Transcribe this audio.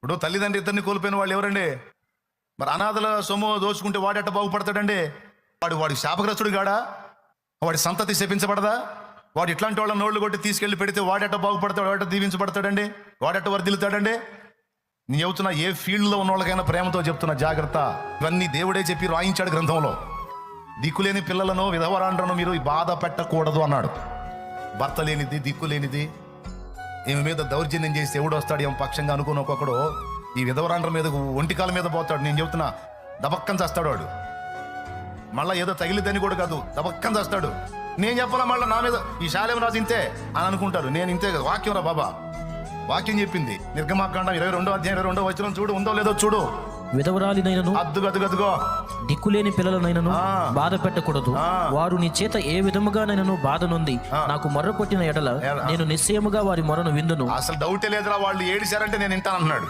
ఇప్పుడు తల్లిదండ్రి ఇద్దరిని కోల్పోయిన వాళ్ళు ఎవరండి? మరి అనాథల సొమ్ము దోచుకుంటే వాడెట్ట బాగుపడతాడండి? వాడు శాపగ్రస్తుడు గాడా? వాడి సంతతి శపించబడదా? వాడు ఇట్లాంటి వాళ్ళ నోళ్ళు కొట్టి తీసుకెళ్లి పెడితే వాడెట్ట బాగుపడతాడు? వాడెట్ట దీవించబడతాడండి? వాడెట్ట వర్ధిల్లుతాడండి? నేను చెబుతున్నా, ఏ ఫీల్డ్లో ఉన్న వాళ్ళకైనా ప్రేమతో చెప్తున్నా, జాగ్రత్త. ఇవన్నీ దేవుడే చెప్పి రాయించాడు గ్రంథంలో. దిక్కులేని పిల్లలను, విధవరాండ్రను మీరు బాధ పెట్టకూడదు అన్నాడు. భర్త లేనిది, దిక్కు లేనిది, ఈమె మీద దౌర్జన్యం చేసి ఎవడు వస్తాడు ఏం పక్షంగా అనుకుని ఒక్కొక్కడు ఈ విధవరాండ్ర మీద ఒంటికాల మీద పోతాడు. నేను చెబుతున్నా, దబక్కని చేస్తాడు వాడు. మళ్ళీ ఏదో తగిలిద్దని కూడా కాదు, దబక్కని చేస్తాడు. నేను చెప్పాలా మళ్ళీ నా మీద ఈ శాలేం రాజు ఇంతే అని అనుకుంటారు. నేను ఇంతే కదా, వాక్యం రా బాబా, వాక్యం చెప్పింది. నిర్గమాకాండం 22వ అధ్యాయం 22వ వచనం చూడు, ఉందో లేదో చూడు. విధవరాలినైనను, అద్దుగదుగదుగో, దిక్కులేని పిల్లలనైనను బాధ పెట్టకూడదు. వారు నీ చేత ఏ విధముగానైనను బాధ నొంది నాకు మొర్ర కొట్టిన ఎడల నేను నిశ్చయముగా వారి మొరను విందును. అసలు డౌటే లేదురా, వాళ్ళు ఏడిశారంటే నేను వింటానన్నాడు.